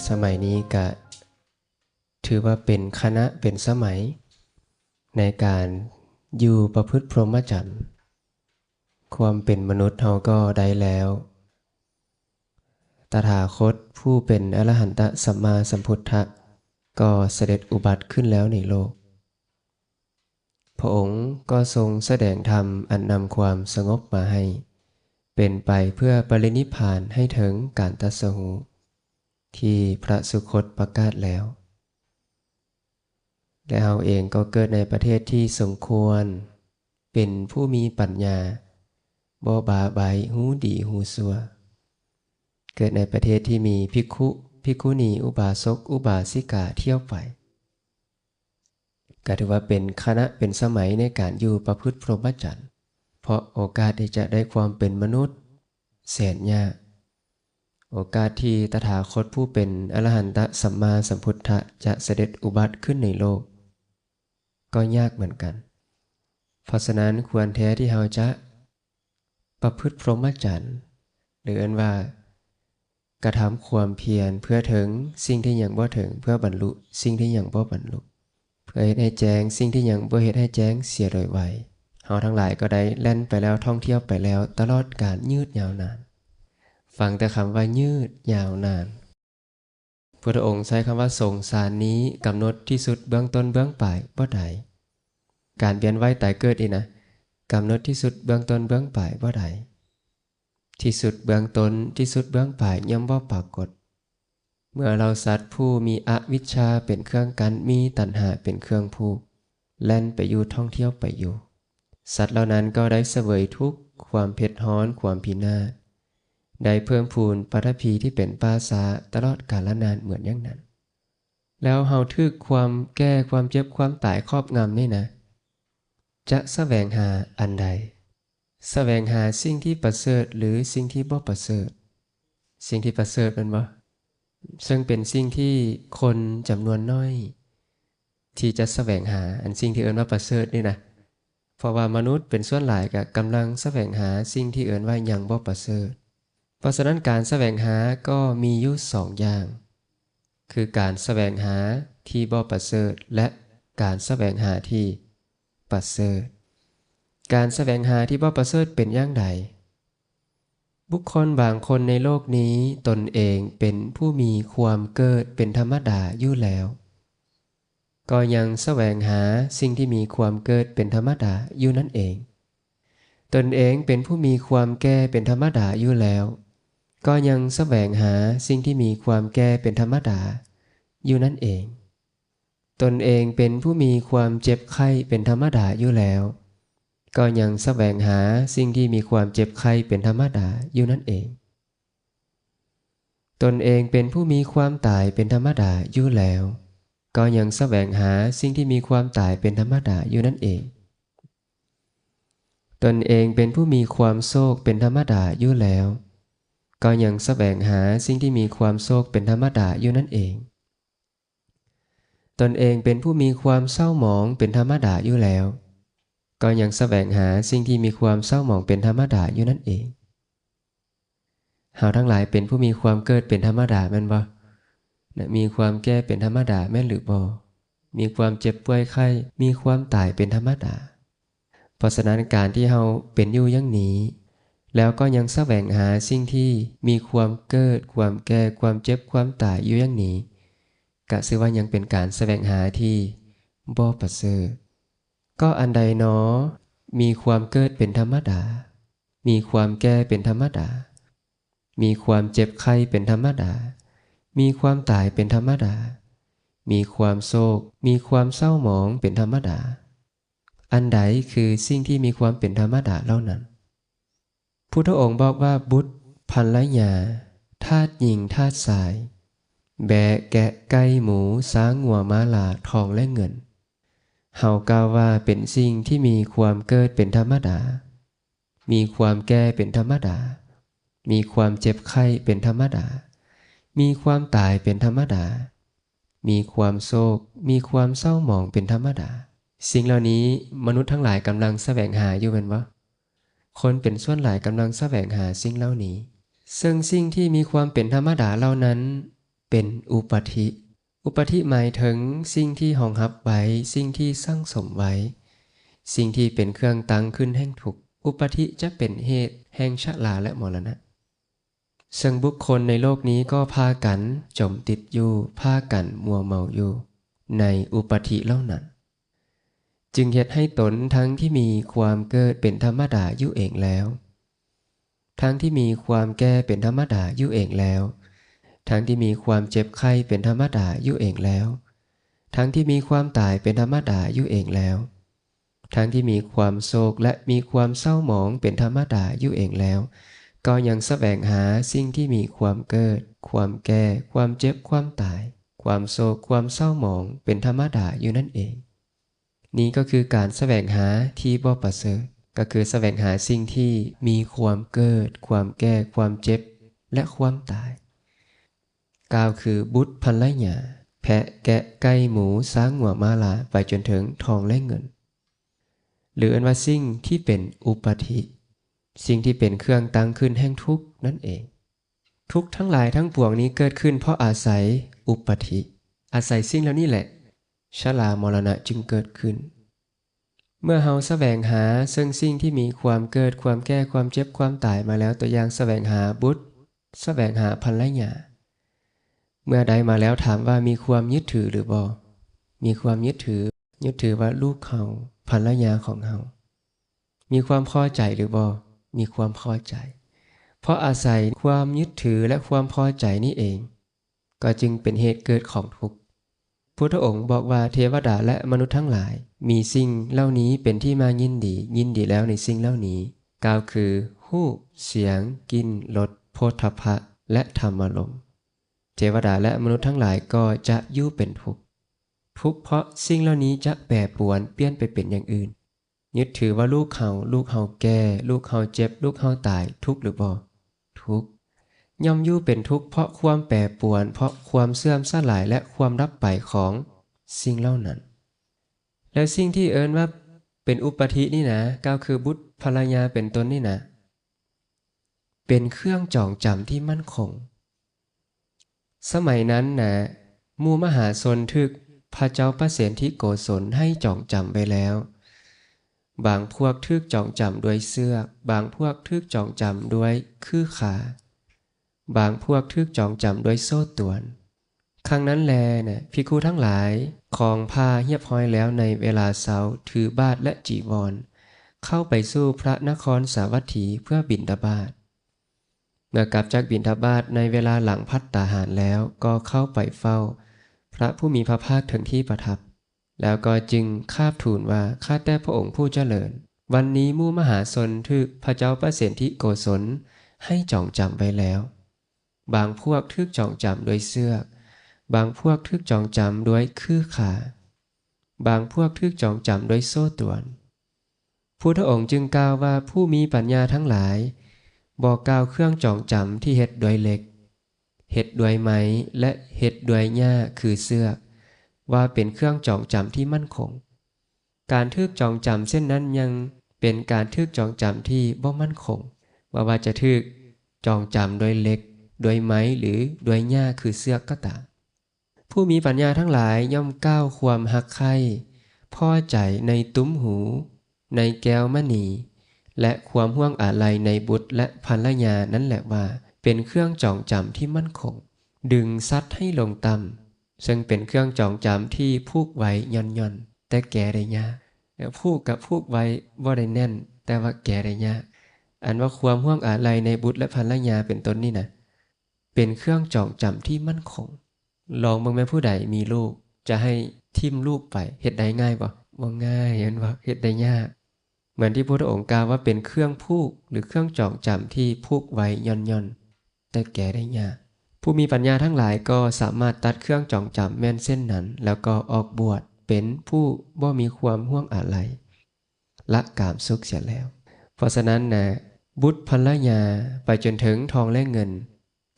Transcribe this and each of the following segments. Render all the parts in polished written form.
สมัยนี้ก็ถือว่าเป็นคณะเป็นสมัยในการอยู่ประพฤติพรหมจรรย์ความเป็นมนุษย์เราก็ได้แล้วตถาคตผู้เป็นอรหันตสัมมาสัมพุทธะก็เสด็จอุบัติขึ้นแล้วในโลกพระองค์ก็ทรงแสดงธรรมอันนำความสงบมาให้เป็นไปเพื่อปรินิพพานให้ถึงการตรัสรู้ที่พระสุคตประกาศแล้วและเราเองก็เกิดในประเทศที่สมควรเป็นผู้มีปัญญาบ่บาใบหูดีหูซัวเกิดในประเทศที่มีภิกขุภิกขุณีอุบาสกอุบาสิกาเที่ยวไปก็ถือว่าเป็นคณะเป็นสมัยในการอยู่ประพฤติพรหมจรรย์เพราะโอกาสที่จะได้ความเป็นมนุษย์แสนยากโอกาสที่ตถาคตผู้เป็นอรหันตสัมมาสัมพุทธะจะเสด็จอุบัติขึ้นในโลกก็ยากเหมือนกันเพราะฉะนั้นควรแท้ที่เราจะประพฤติพรหมจรรย์หรือว่ากระทำความเพียรเพื่อถึงสิ่งที่ยังบ่ถึงเพื่อบรรลุสิ่งที่ยังบ่บรรลุเพื่อให้แจ้งสิ่งที่ยังบ่เฮ็ดให้แจ้งเสียโดยไวเราทั้งหลายก็ได้แล่นไปแล้วท่องเที่ยวไปแล้วตลอดการยืดยาวนานฟังแต่คำว่ายืดยาวนานพุทธองค์ใช้คำว่าสงสารนี้กำหนดที่สุดเบื้องต้นเบื้องปลายบ่ได้การเวียนว่ายตายเกิดอีนะกำหนดที่สุดเบื้องต้นเบื้องปลายบ่ได้ที่สุดเบื้องต้นที่สุดเบื้องปลายย่อมบ่ปรากฏเมื่อเราสัตว์ผู้มีอวิชชาเป็นเครื่องกั้นมีตัณหาเป็นเครื่องผูกแล่นไปอยู่ท่องเที่ยวไปอยู่สัตว์เหล่านั้นก็ได้เสวยทุกข์ความเผ็ดร้อนความพินาศได้เพิ่มพูนปฐพีที่เป็นปาสาตลอดกาลนานเหมือนอย่างนั้นแล้วเฮาทึกความแก้ความเจ็บความตายครอบงำนี่นะจะแสวงหาอันใดแสวงหาสิ่งที่ประเสริฐหรือสิ่งที่บ่ประเสริฐสิ่งที่ประเสริฐเป็นบ่ซึ่งเป็นสิ่งที่คนจำนวนน้อยที่จะแสวงหาอันสิ่งที่เอิ้นว่าประเสริฐนี่นะเพราะว่ามนุษย์เป็นส่วนหลายก็กำลังแสวงหาสิ่งที่เอิ้นว่ายังบ่ประเสริฐเพราะฉะนั้นการแสวงหาก็มีอยู่2อย่างคือการแสวงหาที่บ่ประเสริฐและการแสวงหาที่ประเสริฐการแสวงหาที่บ่ประเสริฐเป็นอย่างใดบุคคลบางคนในโลกนี้ตนเองเป็นผู้มีความเกิดเป็นธรรมดาอยู่แล้วก็ยังแสวงหาสิ่งที่มีความเกิดเป็นธรรมดาอยู่นั่นเองตนเองเป็นผู้มีความแก่เป็นธรรมดาอยู่แล้วก็ยังแสวงหาสิ่งที่มีความแก่เป็นธรรมดาอยู่นั่นเองตนเองเป็นผู้มีความเจ็บไข้เป็นธรรมดาอยู่แล้วก็ยังแสวงหาสิ่งที่มีความเจ็บไข้เป็นธรรมดาอยู่นั่นเองตนเองเป็นผู้มีความตายเป็นธรรมดาอยู่แล้วก็ยังแสวงหาสิ่งที่มีความตายเป็นธรรมดาอยู่นั่นเองตนเองเป็นผู้มีความโศกเป็นธรรมดาอยู่แล้วก็ยังแสวงหาสิ่งที่มีความโศกเป็นธรรมดาอยู่นั่นเองตนเองเป็นผู้มีความเศร้าหมองเป็นธรรมดาอยู่แล้วก็ยังแสวงหาสิ่งที่มีความเศร้าหมองเป็นธรรมดาอยู่นั่นเองเราทั้งหลายเป็นผู้มีความเกิดเป็นธรรมดาแม่นบ่มีความแก่เป็นธรรมดาแม่นหรือบ่มีความเจ็บป่วยไข้มีความตายเป็นธรรมดาเพราะฉะนั้นการที่เราเป็นอยู่อย่างนี้แล้วก็ยังแสวงหาสิ่งที่มีความเกิดความแก่ความเจ็บความตายอยู่อย่างนี้ก็ชื่อว่ายังเป็นการแสวงหาที่บ่ประเสริฐก็อันใดหนอมีความเกิดเป็นธรรมดามีความแก่เป็นธรรมดามีความเจ็บไข้เป็นธรรมดามีความตายเป็นธรรมดามีความโศกมีความเศร้าหมองเป็นธรรมดาอันใดคือสิ่งที่มีความเป็นธรรมดาเหล่านั้นพุทธองค์บอกว่าบุตรภรรยาทาสหญิงทาสชายแบะแกะไก่หมูช้างงัวม้าลาทองและเงินเฮากล่าวว่าเป็นสิ่งที่มีความเกิดเป็นธรรมดามีความแก่เป็นธรรมดามีความเจ็บไข้เป็นธรรมดามีความตายเป็นธรรมดามีความโศกมีความเศร้าหมองเป็นธรรมดาสิ่งเหล่านี้มนุษย์ทั้งหลายกำลังแสวงหาอยู่เป็นวะคนเป็นส่วนหลายกำลังแสวงหาสิ่งเหล่านี้ซึ่งสิ่งที่มีความเป็นธรรมดาเหล่านั้น เป็นอุปธิ อุปธิหมายถึงสิ่งที่รองรับไว้สิ่งที่สร้างสมไว้สิ่งที่เป็นเครื่องตั้งขึ้นแห่งทุกข์อุปธิจะเป็นเหตุแห่งชราและมรณะซึ่งบุคคลในโลกนี้ก็พากันจมติดอยู่พากันมัวเมาอยู่ในอุปธิเหล่านั้นจึงเฮ็ดให้ตนทั้งที่มีความเกิดเป็นธรรมดาอยู่เองแล้วทั้งที่มีความแก่เป็นธรรมดาอยู่เองแล้วทั้งที่มีความเจ็บไข้เป็นธรรมดาอยู่เองแล้วทั้งที่มีความตายเป็นธรรมดาอยู่เองแล้วทั้งที่มีความโศกและมีความเศร้าหมองเป็นธรรมดาอยู่เองแล้วก็ยังแสวงหาสิ่งที่มีความเกิดความแก่ความเจ็บความตายความโศกความเศร้าหมองเป็นธรรมดาอยู่นั่นเองนี่ก็คือการแสวงหาที่บ่ประเสริฐก็คือแสวงหาสิ่งที่มีความเกิดความแก่ความเจ็บและความตายกล่าวคือบุตรภรรยาแพะแกะไก่หมูช้างงัวม้าลาไปจนถึงทองและเงินหรืออันว่าสิ่งที่เป็นอุปธิสิ่งที่เป็นเครื่องตั้งขึ้นแห่งทุกข์นั่นเองทุกข์ทั้งหลายทั้งปวงนี้เกิดขึ้นเพราะอาศัยอุปธิอาศัยสิ่งเหล่านี้แหละชรามรณะจึงเกิดขึ้นเมื่อเฮาแสวงหาซึ่งสิ่งที่มีความเกิดความแก่ความเจ็บความตายมาแล้วตัวอย่างแสวงหาบุตรแสวงหาภรรยาเมื่อใดมาแล้วถามว่ามีความยึดถือหรือบ่มีความยึดถือว่าลูกเขาภรรยาของเฮามีความพอใจหรือบ่มีความพอใจเพราะอาศัยความยึดถือและความพอใจนี่เองก็จึงเป็นเหตุเกิดของทุกข์พุทธองค์บอกว่าเทวดาและมนุษย์ทั้งหลายมีสิ่งเหล่านี้เป็นที่มายินดีแล้วในสิ่งเหล่านี้กล่าวคือรูปเสียงกลิ่นรสโผฏฐัพพะและธรรมารมณ์เทวดาและมนุษย์ทั้งหลายก็จะอยู่เป็นทุกข์เพราะสิ่งเหล่านี้จะแปรปรวนเปลี่ยนไปเป็นอย่างอื่นยึดถือว่าลูกเฮาแก่ลูกเฮาเจ็บลูกเฮาตายทุกข์หรือบ่ทุกข์ย่อมอยู่เป็นทุกข์เพราะความแปรปรวนเพราะความเสื่อมสลายและความดับไปของสิ่งเหล่านั้นแล้วสิ่งที่เอิ้นว่าเป็นอุปธินี่นะก็คือบุตรภรรยาเป็นต้นนี่นะเป็นเครื่องจองจำที่มั่นคงสมัยนั้นนะหมู่มหาชนทึกพระเจ้าประเสนทิโกศลให้จองจำไว้แล้วบางพวกทึกจองจำด้วยเสื้อบางพวกทึกจองจำด้วยคือขาบางพวกทึกจองจำด้วยโซ่ตรวนครั้งนั้นแลนะภิกขุทั้งหลายของผ้าเรียบร้อยแล้วในเวลาเช้าถือบาตรและจีวรเข้าไปสู่พระนครสาวัตถีเพื่อบิณฑบาตเมื่อกลับจากบิณฑบาตในเวลาหลังภัตตาหารแล้วก็เข้าไปเฝ้าพระผู้มีพระภาคถึงที่ประทับแล้วก็จึงคาบทูลว่าข้าแต่พระองค์ผู้เจริญวันนี้หมู่มหาชนทึกพระเจ้าประเสนทิโกศลให้จองจำไว้แล้วบางพวกทึกจองจำด้วยเสื้อบางพวกทึกจองจำด้วยคือขาบางพวกทึกจองจำด้วยโซ่ตรวนพุทธองค์จึงกล่าวว่าผู้มีปัญญาทั้งหลายบอกกล่าวเครื่องจองจำที่เฮ็ดด้วยเหล็กเฮ็ดด้วยไม้และเฮ็ดด้วยหญ้าคือเสื้อว่าเป็นเครื่องจองจำที่มั่นคงการทึกจองจำเส้นนั้นยังเป็นการทึกจองจำที่บ่มั่นคงว่าจะทึกจองจำด้วยเหล็กด้วยไม้หรือด้วยหญ้าคือเสื้อก็ตามผู้มีปัญญาทั้งหลายย่อมก้าวความหักใคร่พอใจในตุ้มหูในแก้วมณีและความห่วงอาลัยในบุตรและภรรยานั่นแหละว่าเป็นเครื่องจองจำที่มั่นคงดึงซัดให้ลงต่ำซึ่งเป็นเครื่องจองจำที่ผูกไว้ย่อนแต่แก่ได้ยากผูกไว้บ่ได้แน่นแต่ว่าแก่ได้ยากอันว่าความห่วงอาลัยในบุตรและภรรยาเป็นต้นนี่นะเป็นเครื่องจองจำที่มั่นคงลองเบิ่งแม่ผู้ใดมีลูกจะให้ทิ่มลูกไปเฮ็ดได้ง่ายบ่ง่ายเห็นว่าเฮ็ดได้ยากเหมือนที่พระพุทธองค์กล่าวว่าเป็นเครื่องผูกหรือเครื่องจองจำที่ผูกไว้ย่อนแต่แก่ได้ยากผู้มีปัญญาทั้งหลายก็สามารถตัดเครื่องจองจำแม่นเส้นนั้นแล้วก็ออกบวชเป็นผู้บ่มีความห่วงอาลัยละกามสุขเสียแล้วเพราะฉะนั้นนะบุตรภรรยาไปจนถึงทองและเงิน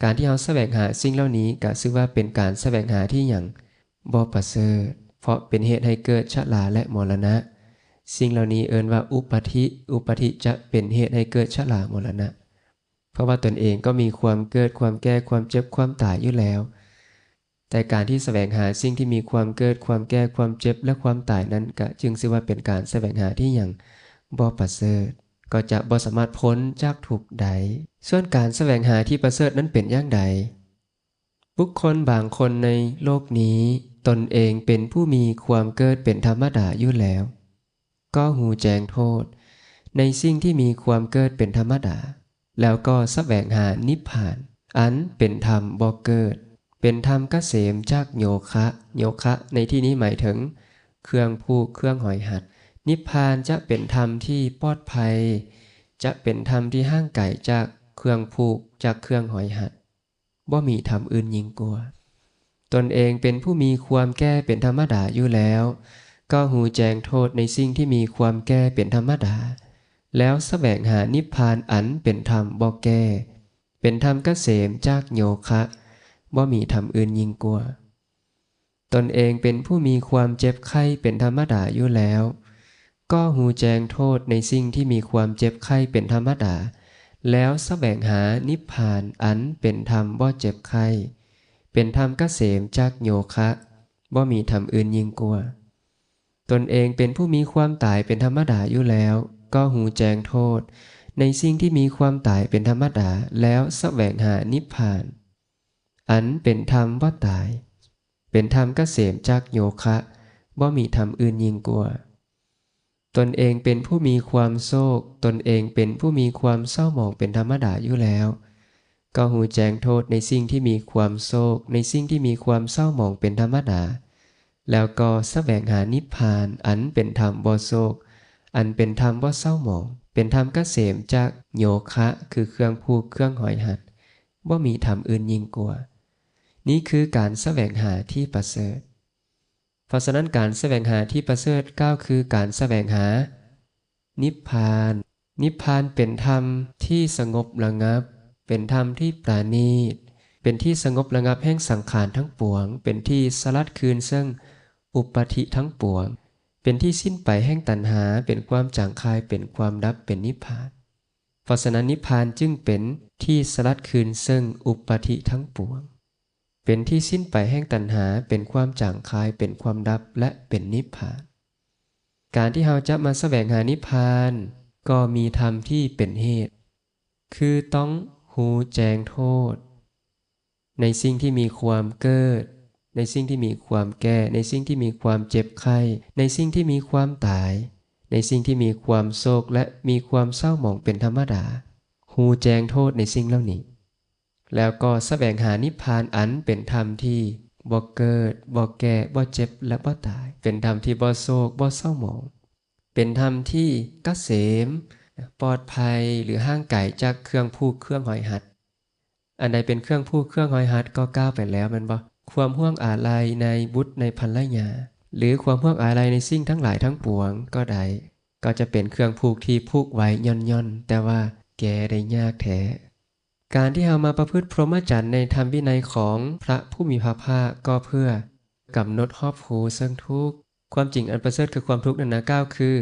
การที่เราแสวงหาสิ่งเหล่านี้ก็ชื่อว่าเป็นการแสวงหาที่อย่างบ่ประเสริฐเพราะเป็นเหตุให้เกิดชราและมรณะสิ่งเหล่านี้เอิ้นว่าอุปธิจะเป็นเหตุให้เกิดชรามรณะเพราะว่าตนเองก็มีความเกิดความแก่ความเจ็บความตายอยู่แล้ว แต่การที่แสวงหาสิ่งที่มีความเกิดความแก่ความเจ็บและความตายนั้นก็จึงชื่อว่าเป็นการแสวงหาที่อย่างบ่ประเสริฐก็จะบ่สามารถพ้นจากทุกข์ใดส่วนการแสวงหาที่ประเสริฐนั้นเป็นอย่างใดบุคคลบางคนในโลกนี้ตนเองเป็นผู้มีความเกิดเป็นธรรมดาอยู่แล้วก็หูแจ้งโทษในสิ่งที่มีความเกิดเป็นธรรมดาแล้วก็แสวงหานิพพานอันเป็นธรรมบ่เกิดเป็นธรรมเกษมจากโยคะโยคะในที่นี้หมายถึงเครื่องผูกเครื่องหอยหัดนิพพานจะเป็นธรรมที่ปลอดภัยจะเป็นธรรมที่ห่างไกลจากเครื่องผูกจากเครื่องหอยหัดบ่มีธรรมอื่นยิ่งกว่าตนเองเป็นผู้มีความแก่เป็นธรรมดาอยู่แล้วก็หูแจ้งโทษในสิ่งที่มีความแก่เป็นธรรมดาแล้วแสวงหานิพพานอันเป็นธรรมบ่แก่เป็นธรรมเกษมจากโยคะบ่มีธรรมอื่นยิ่งกว่าตนเองเป็นผู้มีความเจ็บไข้เป็นธรรมดาอยู่แล้วก็หูแจ้งโทษในสิ่งที่มีความเจ็บไข้เป็นธรรมดาแล้วแสวงหานิพพานอันเป็นธรรมบ่เจ็บไข้เป็นธรรมเกษมจากโยคะบ่มีธรรมอื่นยิ่งกว่าตนเองเป็นผู้มีความตายเป็นธรรมดาอยู่แล้วก็หูแจ้งโทษในสิ่งที่มีความตายเป็นธรรมดาแล้วแสวงหานิพพานอันเป็นธรรมบ่ตายเป็นธรรมเกษมจากโยคะบ่มีธรรมอื่นยิ่งกว่าตนเองเป็นผู้มีความโศกตนเองเป็นผู้มีความเศร้าหมองเป็นธรรมดาอยู่แล้วก็หูแจ้งโทษในสิ่งที่มีความโศกในสิ่งที่มีความเศร้าหมองเป็นธรรมดาแล้วก็แสวงหานิพพานอันเป็นธรรมบ่โศกอันเป็นธรรมบ่เศร้าหมองเป็นธรรมเกษมจากโยคะคือเครื่องผูกเครื่องหอยหัดบ่มีธรรมอื่นยิ่งกว่านี่คือการแสวงหาที่ประเสริฐเพราะฉะนั้นการแสวงหาที่ประเสริฐก้าวคือการแสวงหานิพพานนิพพานเป็นธรรมที่สงบระงับเป็นธรรมที่ปราณีตเป็นที่สงบระงับแห่งสังขารทั้งปวงเป็นที่สลัดคืนซึ่งอุปาทิทั้งปวงเป็นที่สิ้นไปแห่งตัณหาเป็นความจางคายเป็นความดับเป็นนิพพานเพราะฉะนั้นนิพพานจึงเป็นที่สลัดคืนซึ่งอุปาทิทั้งปวงเป็นที่สิ้นไปแห่งตัณหาเป็นความจางคายเป็นความดับและเป็นนิพพานการที่เราจะมาแสวงหานิพพานก็มีธรรมที่เป็นเหตุคือต้องหูแจ้งโทษในสิ่งที่มีความเกิดในสิ่งที่มีความแก่ในสิ่งที่มีความเจ็บไข้ในสิ่งที่มีความตายในสิ่งที่มีความโศกและมีความเศร้าหมองเป็นธรรมดาหูแจ้งโทษในสิ่งเหล่านี้แล้วก็แสวงหานิพพานอันเป็นธรรมที่บ่เกิดบ่แก่บ่เจ็บและบ่ตายเป็นธรรมที่บ่โศกบ่เศร้าหมองเป็นธรรมที่เกษมปลอดภัยหรือห่างไกลจากเครื่องผูกเครื่องหอยหัดอันใดเป็นเครื่องผูกเครื่องหอยหัดก็ก้าวไปแล้วแม่นบ่ความห่วงอาลัยในบุตรในภรรยาหรือความห่วงอาลัยในสิ่งทั้งหลายทั้งปวงก็ได้ก็จะเป็นเครื่องผูกที่ผูกไว้ย่อนๆแต่ว่าแก้ได้ยากแท้การที่เรามาประพฤติพรหมจรรย์ในธรรมวินัยของพระผู้มีพระภาคก็เพื่อกำหนดรอบรู้ซึ่งทุกข์ความจริงอันประเสริฐคือความทุกข์นั้นนะก้าวคือ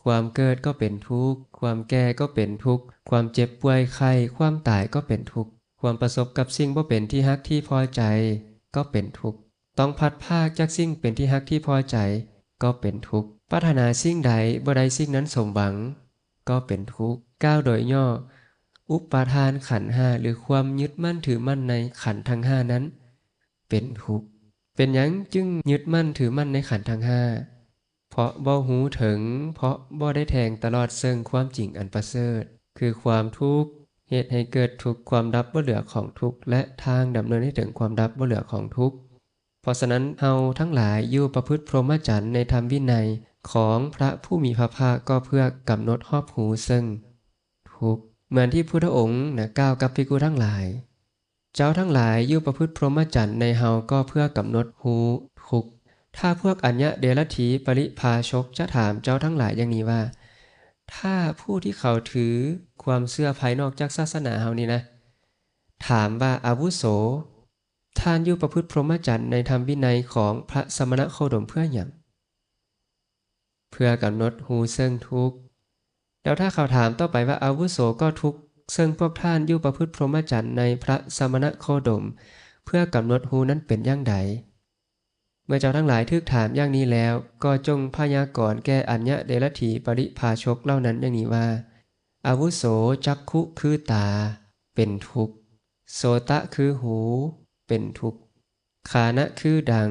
ความเกิดก็เป็นทุกข์ความแก่ก็เป็นทุกข์ความเจ็บป่วยไข้ความตายก็เป็นทุกข์ความประสบกับสิ่งบ่เป็นที่ฮักที่พอใจก็เป็นทุกข์ต้องพัดภาคจากสิ่งเป็นที่ฮักที่พอใจก็เป็นทุกข์ปรารถนาสิ่งใดบ่ได้สิ่งนั้นสมหวังก็เป็นทุกข์ก้าวโดยย่ออุปาทานขันธ์ห้าหรือความยึดมั่นถือมั่นในขันธ์ทั้งห้านั้นเป็นทุกข์เป็นหยังจึงยึดมั่นถือมั่นในขันธ์ทั้งห้าเพราะบ่หูถึงเพราะบ่ได้แทงตลอดซึ่งความจริงอันประเสริฐคือความทุกข์เหตุให้เกิดทุกข์ความดับบ่เหลือของทุกข์และทางดำเนินให้ถึงความดับบ่เหลือของทุกข์เพราะฉะนั้นเฮาทั้งหลายอยู่ประพฤติพรหมจรรย์ในธรรมวินัยของพระผู้มีพระภาคก็เพื่อกำหนดรอบรู้ซึ่งทุกข์เหมือนที่พุทธองค์กล่าวกับภิกษุทั้งหลายเจ้าทั้งหลายอยู่ประพฤติพรหมจรรย์ในเฮาก็เพื่อกำหนดรู้ทุกข์ถ้าพวกอัญญเดรัจฉีปริภาชกจะถามเจ้าทั้งหลายอย่างนี้ว่าถ้าผู้ที่เขาถือความเชื่อภายนอกจากศาสนาเฮานี่นะถามว่าอาวุโสท่านอยู่ประพฤติพรหมจรรย์ในธรรมวินัยของพระสมณโคดมเพื่อหยังเพื่อกำหนดรู้ซึ่งทุกข์แล้วถ้าเขาถามต่อไปว่าอาวุโสก็ทุกข์ซึ่งพวกท่านอยู่ประพฤติพรหมจรรย์ในพระสมณโคดม เพื่อกำหนดหูนั้นเป็นอย่างใดเมื่อเจ้าทั้งหลายทึกถามอย่างนี้แล้วก็จงพยากรณ์แก่อัญญเดรัจฉีปริภาชกเหล่านั้นอย่างนี้ว่าอาวุโสจักขุคือตาเป็นทุกข์โสตะคือหูเป็นทุกข์ฆานะคือดัง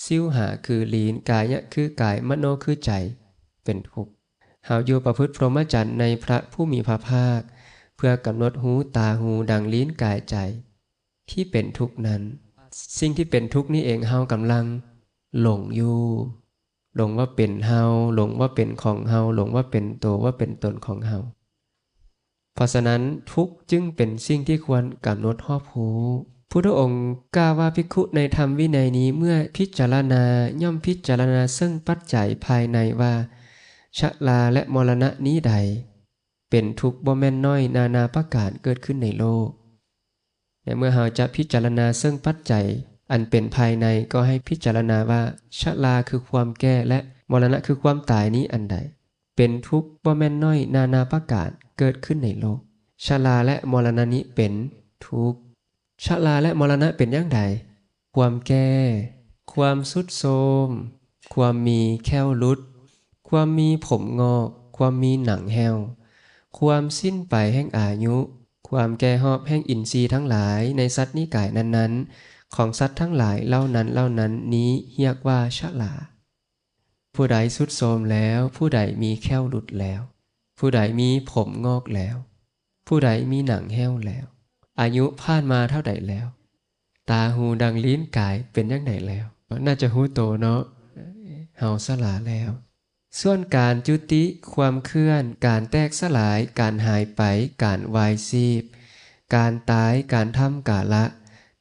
สิวหาคือลิ้นกายะคือกายมโนคือใจเป็นทุกข์เฮาอยู่ประพฤติพรหมจรรย์ในพระผู้มีพระภาคเพื่อกำหนดหูตาหูดังลิ้นกายใจที่เป็นทุกข์นั้นสิ่งที่เป็นทุกข์นี้เองเฮากำลังหลงอยู่หลงว่าเป็นเฮาหลงว่าเป็นของเฮาหลงว่าเป็นตัวว่าเป็นตนของเฮาเพราะฉะนั้นทุกข์จึงเป็นสิ่งที่ควรกำหนดรอบรู้พุทธองค์กล่าวว่าภิกขุในธรรมวินัยนี้เมื่อพิจารณาย่อมพิจารณาซึ่งปัจจัยภายในว่าชราและมรณะนี้ใดเป็นทุกข์บ่แม่นน้อยนานาประการเกิดขึ้นในโลกและเมื่อเราจะพิจารณาซึ่งปัจจัยอันเป็นภายในก็ให้พิจารณาว่าชราคือความแก่และมรณะคือความตายนี้อันใดเป็นทุกข์บ่แม่นน้อยนานาประการเกิดขึ้นในโลกชราและมรณะนี้เป็นทุกข์ชราและมรณะเป็นอย่างใดความแก่ความทรุดโทรมความมีแข้วหลุดความมีผมงอกความมีหนังแห้วความสิ้นไปแห่งอายุความแก่หอบแห่งอินทรีย์ทั้งหลายในสัตว์นิกายนั้นๆของสัตว์ทั้งหลายเหล่านั้นนี้เรียกว่าชราผู้ใดทรุดโทรมแล้วผู้ใดมีแข้วหลุดแล้วผู้ใดมีผมงอกแล้วผู้ใดมีหนังแห้วแล้วอายุผ่านมาเท่าใดแล้วตาหูดังลิ้นกายเป็นอย่างไหนแล้วน่าจะหูโตเนาะเฮาสลาแล้วส่วนการจุติความเคลื่อนการแตกสลายการหายไปการวายซีบการตายการทำกาละ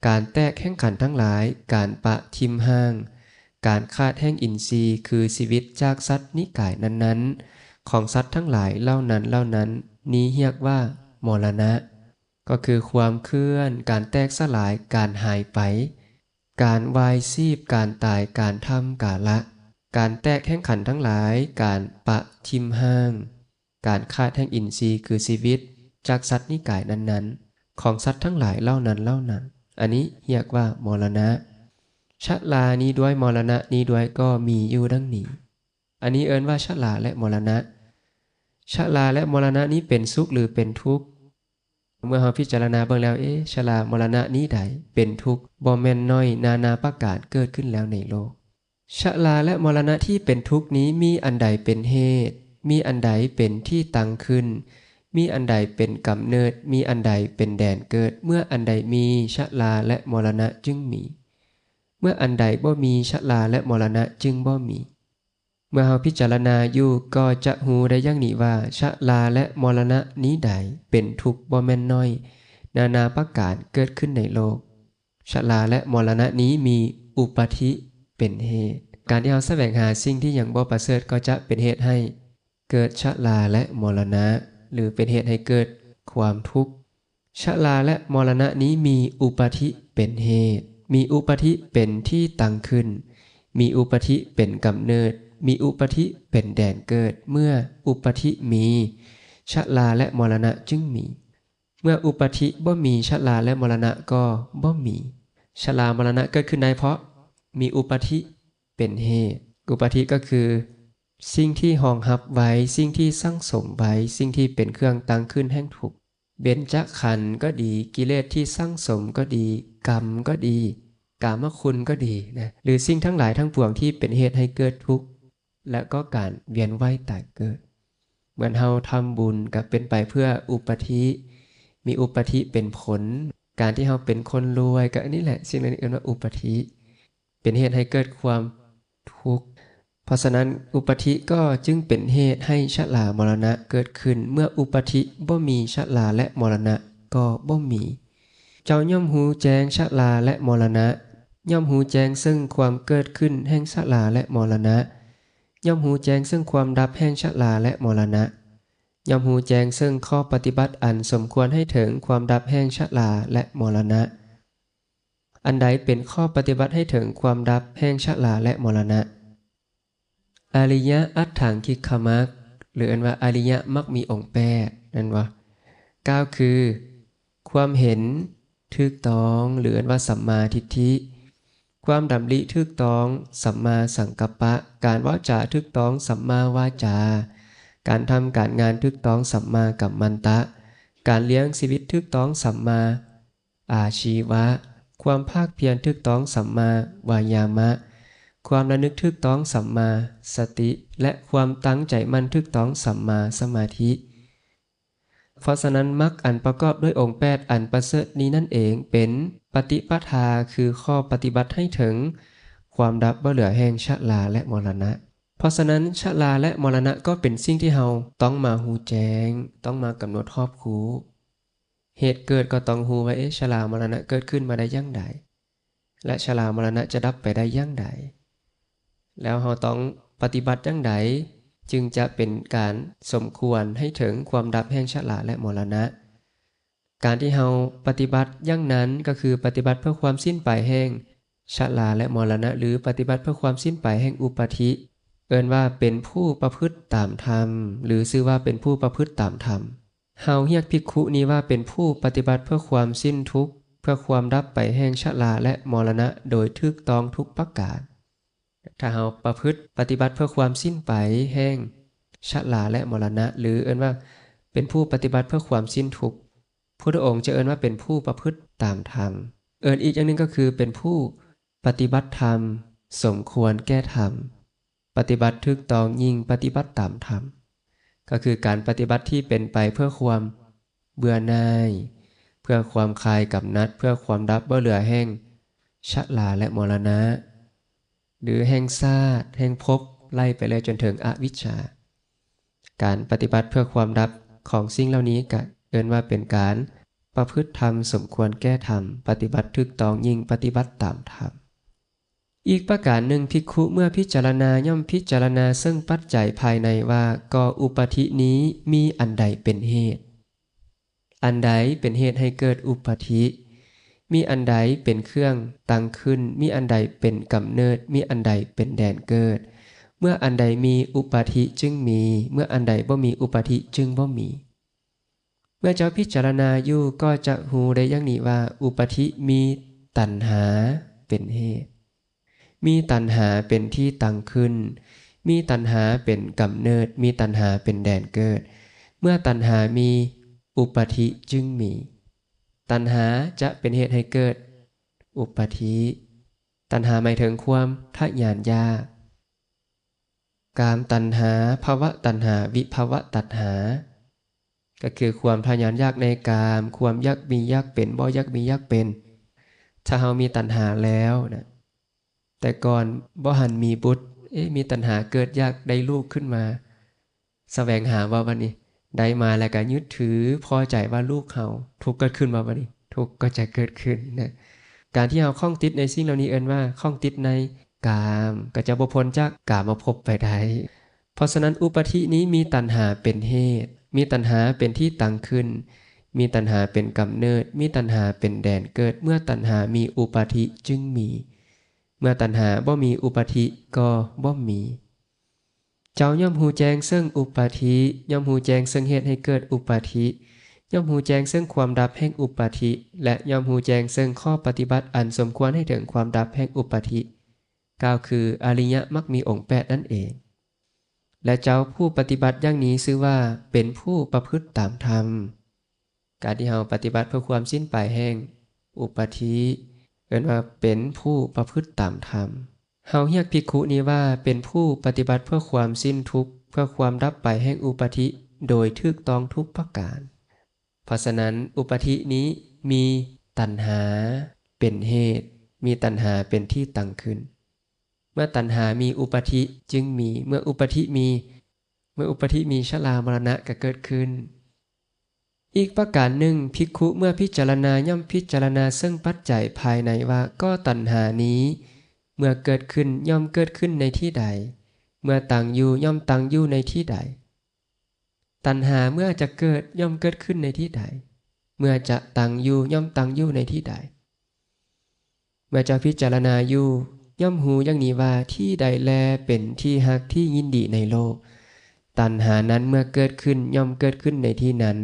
การแตกแห่งขันธ์ทั้งหลายการปะทิมห้างการขาดแห่งอินทรีย์คือชีวิตจากสัตว์นิกายนั้นๆของสัตว์ทั้งหลายเหล่านั้นนี้เรียกว่ามรณะก็คือความเคลื่อนการแตกสลายการหายไปการวายซีบการตายการทำกาละการแตกแห่งขันธ์ทั้งหลายการปะทิมห้างการขาดแห่งอินทรีย์คือชีวิตจากสัตว์นิกายนั้นๆของสัตว์ทั้งหลายเหล่านั้นอันนี้เรียกว่ามรณะชรานี้ด้วยมรณะนี้ด้วยก็มีอยู่ดังนี้อันนี้เอิ้นว่าชราและมรณะชราและมรณะนี้เป็นสุขหรือเป็นทุกข์เมื่อเราพิจารณาเบิ่งแล้วชรามรณะนี้ใดเป็นทุกข์บ่แม่นน้อยนานาประการเกิดขึ้นแล้วในโลกชราและมรณะที่เป็นทุกข์นี้มีอันใดเป็นเหตุมีอันใดเป็นที่ตั้งขึ้นมีอันใดเป็นกำเนิดมีอันใดเป็นแดนเกิดเมื่ออันใดมีชราและมรณะจึงมีเมื่ออันใดบ่มีชราและมรณะจึงบ่มีเมื่อเราพิจารณาอยู่ก็จะหูได้อย่างนี้ว่าชราและมรณะนี้ใดเป็นทุกข์บ่แม่นน้อยนานาประการเกิดขึ้นในโลกชราและมรณะนี้มีอุปธิเป็นเหตุการที่เราแสวงหาสิ่งที่ยังบ่ประเสริฐก็จะเป็นเหตุให้เกิดชราและมรณะหรือเป็นเหตุให้เกิดความทุกข์ชราและมรณะนี้มีอุปธิเป็นเหตุมีอุปธิเป็นที่ตั้งขึ้นมีอุปธิเป็นกำเนิดมีอุปธิเป็นแดนเกิดเมื่ออุปธิมีชราและมรณะจึงมีเมื่ออุปธิบ่มีชราและมรณะก็บ่มีชรามรณะเกิดขึ้นได้เพราะมีอุปธิเป็นเหตุอุปธิก็คือสิ่งที่รองรับไว้สิ่งที่สั่งสมไว้สิ่งที่เป็นเครื่องตั้งขึ้นแห่งทุกข์เบญจขันธ์ก็ดีกิเลสที่สั่งสมก็ดีกรรมก็ดีกามคุณก็ดีนะหรือสิ่งทั้งหลายทั้งปวงที่เป็นเหตุให้เกิดทุกข์และก็การเวียนว่ายตายเกิดเหมือนเฮาทำบุญกับเป็นไปเพื่ออุปธิมีอุปธิเป็นผลการที่เฮาเป็นคนรวยก็อันนี้แหละสิ่งนั้นเรียกว่าอุปธิเป็นเหตุให้เกิดความทุกข์เพราะฉะนั้นอุปธิก็จึงเป็นเหตุให้ชรามรณะเกิดขึ้นเมื่ออุปธิบ่มีชราและมรณะก็บ่มีเจ้าย่อมหูแจ้งชราและมรณะย่อมหูแจ้งซึ่งความเกิดขึ้นแห่งชราและมรณะย่อมหูแจ้งซึ่งความดับแห่งชราและมรณะย่อมหูแจ้งซึ่งข้อปฏิบัติอันสมควรให้ถึงความดับแห่งชราและมรณะอันใดเป็นข้อปฏิบัติให้ถึงความดับแห่งชราและมรณะอริยอัตถังคิกขมรรคหรืออันว่าอริยมรรคมีองค์8นั่นว่า9คือความเห็น ถูกต้องหรือว่าสัมมาทิฏฐิความดำริถูกต้องสัมมาสังกัปปะการวาจาถูกต้องสัมมาวาจาการทำการงานถูกต้องสัมมากัมมันตะการเลี้ยงชีวิตถูกต้องสัมมาอาชีวะความภาคเพียรถูกต้องสัมมาวายามะความระลึกถูกต้องสัมมาสติและความตั้งใจมั่นถูกต้องสัมมาสมาธิเพราะฉะนั้นมรรคอันประกอบด้วยองค์8อันประเสริฐนี้นั่นเองเป็นปฏิปทาคือข้อปฏิบัติให้ถึงความดับบ่เหลือแห่งชราและมรณะเพราะฉะนั้นชราและมรณะก็เป็นสิ่งที่เราต้องมาหูแจ้งต้องมากำหนดรอบรู้เหตุเกิดก็ต้องหูว่าชรามรณะเกิดขึ้นมาได้อย่างใดและชรามรณะจะดับไปได้อย่างใดแล้วเราต้องปฏิบัติอย่างใดจึงจะเป็นการสมควรให้ถึงความดับแห่งชราและมรณะการที่เราปฏิบัติอย่างนั้นก็คือปฏิบัติเพื่อความสิ้นไปแห่งชราและมรณะหรือปฏิบัติเพื่อความสิ้นไปแห่งอุปาทิเอิ้นว่าเป็นผู้ประพฤติตามธรรมหรือชื่อว่าเป็นผู้ประพฤติตามธรรมเฮาเรียกภิกขุนี้ว่าเป็นผู้ปฏิบัติเพื่อความสิ้นทุกข์เพื่อความดับไปแห่งชราและมรณะโดยถูกต้องทุกประการถ้าเฮาประพฤติปฏิบัติเพื่อความสิ้นไปแห่งชราและมรณะหรือเอิ้นว่าเป็นผู้ปฏิบัติเพื่อความสิ้นทุกข์พุทธองค์จะเอิ้นว่าเป็นผู้ประพฤติตามธรรมเอิ้นอีกอย่างนึงก็คือเป็นผู้ปฏิบัติธรรมสมควรแก้ธรรมปฏิบัติถูกต้องยิ่งปฏิบัติตามธรรมก็คือการปฏิบัติที่เป็นไปเพื่อความเบื่อหน่ายเพื่อความคลายกำนัดเพื่อความดับบ่เหลือแห่งชราและมรณะหรือแห่งชาติแห่งภพไล่ไปเลยจนถึงอวิชชาการปฏิบัติเพื่อความดับของสิ่งเหล่านี้ก็เอิ้นว่าเป็นการประพฤติธรรมสมควรแก้ธรรมปฏิบัติถูกต้องยิ่งปฏิบัติตามธรรมอีกประการหนึ่งภิกขุเมื่อพิจารณาย่อมพิจารณาซึ่งปัจจัยภายในว่าก็อุปธินี้มีอันใดเป็นเหตุอันใดเป็นเหตุให้เกิดอุปธิมีอันใดเป็นเครื่องตั้งขึ้นมีอันใดเป็นกำเนิดมีอันใดเป็นแดนเกิดเมื่ออันใดมีอุปธิจึงมีเมื่ออันใดบ่มีอุปธิจึงบ่มีเมื่อเจ้าพิจารณาอยู่ก็จะหูได้อย่างนี้ว่าอุปธิมีตัณหาเป็นเหตุมีตัณหาเป็นที่ตั้งขึ้นมีตัณหาเป็นกำเนิดมีตัณหาเป็นแดนเกิดเมื่อตัณหามีอุปธิจึงมีตัณหาจะเป็นเหตุให้เกิดอุปธิตัณหาหมายถึงความทะยานอยากกามตัณหาภวตัณหาวิภวตัณหาก็คือความทะยานอยากในกามความอยากมีอยากเป็นบ่อยากมีอยากเป็นถ้าเฮามีตัณหาแล้วนะแต่ก่อนบ่หันมีบุตรมีตัณหาเกิดอยากได้ลูกขึ้นมาแสวงหาว่าวันนี้ได้มาแล้วก็ยึดถือพอใจว่าลูกเฮาทุกข์เกิดขึ้นมาวันนี้ทุกข์ก็จะเกิดขึ้นนะการที่เฮาคล้องติดในสิ่งเหล่านี้เอิ้นว่าคล้องติดในกามก็จะบ่พ้นจากกามภพไปได้เพราะฉะนั้นอุปธินี้มีตัณหาเป็นเหตุมีตัณหาเป็นที่ตั้งขึ้นมีตัณหาเป็นกำเนิดมีตัณหาเป็นแดนเกิดเมื่อตัณหามีอุปธิจึงมีเมื่อตัณหาบ่มีอุปธิก็บ่มีเจ้าย่อมหูแจ้งซึ่งอุปาทิย่อมหูแจ้งซึ่งเหตุให้เกิดอุปาทิย่อมหูแจ้งซึ่งความดับแห่งอุปาทิและย่อมหูแจ้งซึ่งข้อปฏิบัติอันสมควรให้ถึงความดับแห่งอุปาทิกล่าวคืออริยมรรคมีองค์8นั่นเองและเจ้าผู้ปฏิบัติอย่างนี้ชื่อว่าเป็นผู้ประพฤติตามธรรมการที่เราปฏิบัติเพื่อความสิ้นไปแห่งอุปาทิเรียกว่าเป็นผู้ประพฤติตามธรรมเฮาเรียกภิกขุนี้ว่าเป็นผู้ปฏิบัติเพื่อความสิ้นทุกข์เพื่อความดับไปแห่งอุปาทิโดยถูกต้องทุกประการเพราะฉะนั้นอุปาทินี้มีตัณหาเป็นเหตุมีตัณหาเป็นที่ตั้งขึ้นเมื่อตัณหามีอุปาทิจึงมีเมื่ออุปาทิมีชรามรณะก็เกิดขึ้นอีกประการหนึ่งภิกขุเมื่อพิจารณาย่อมพิจารณาซึ่งปัจจัยภายในว่าก็ตัณหานี้เมื่อเกิดขึ้นย่อมเกิดขึ้นในที่ใดเมื่อตั้งอยู่ย่อมตั้งอยู่ในที่ใดตัณหาเมื่อจะเกิดย่อมเกิดขึ้นในที่ใดเมื่อจะตั้งอยู่ย่อมตั้งอยู่ในที่ใดเมื่อจะพิจารณาอยู่ย่อมหูอย่างนี้ว่าที่ใดแลเป็นที่ฮักที่ยินดีในโลกตัณหานั้นเมื่อเกิดขึ้นย่อมเกิดขึ้นในที่นั้น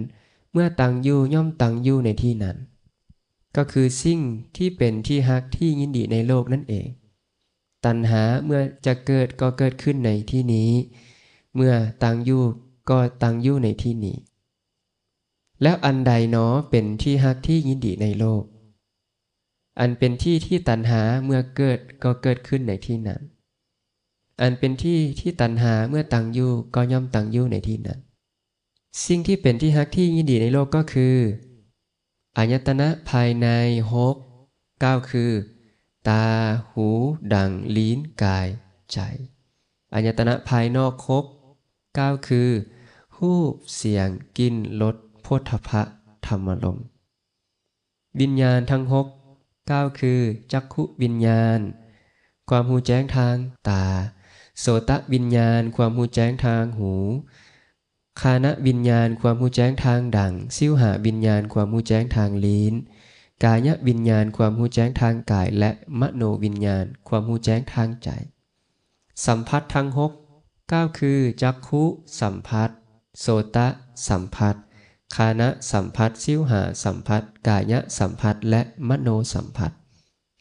เมื่อตั้งอยู่ย่อมตั้งอยู่ในที่นั้น ก็คือสิ่งที่เป็นที่ฮักที่ยินดีในโลกนั่นเองตัณหาเมื่อจะเกิดก็เกิดขึ้นในที่นี้เมื่อตั้งอยู่ก็ตั้งอยู่ในที่นี้แล้วอันใดหนอเป็นที่ฮักที่ยินดีในโลกอันเป็นที่ที่ตัณหาเมื่อเกิดก็เกิดขึ้นในที่นั้นอันเป็นที่ที่ตัณหาเมื่อตั้งอยู่ก็ย่อมตั้งอยู่ในที่นั้นสิ่งที่เป็นที่ฮักที่ยินดีในโลกก็คืออายตนะภายใน6 9คือตาหูดั่งลิ้นกายใจอายตนะภายนอก9คือรูปเสียงกลิ่นรสโผฏฐัพพะธรรมารมณ์วิญญาณทั้ง9คือจักขุวิญญาณความหูแจ้งทางตาโสตวิญญาณความหูแจ้งทางหูฆานวิญญาณความหูแจ้งทางดั่งชิวหวิญญาณความหูแจ้งทางลิ้นกายวิญญาณความหูแจ้งทางกายและมโนวิญญาณความหูแจ้งทางใจสัมผัสทั้ง9คือจักขุสัมผัสโสตสัมผัสฆานสัมผัสชิวหสัมผัสกายสัมผัสและมโนสัมผัส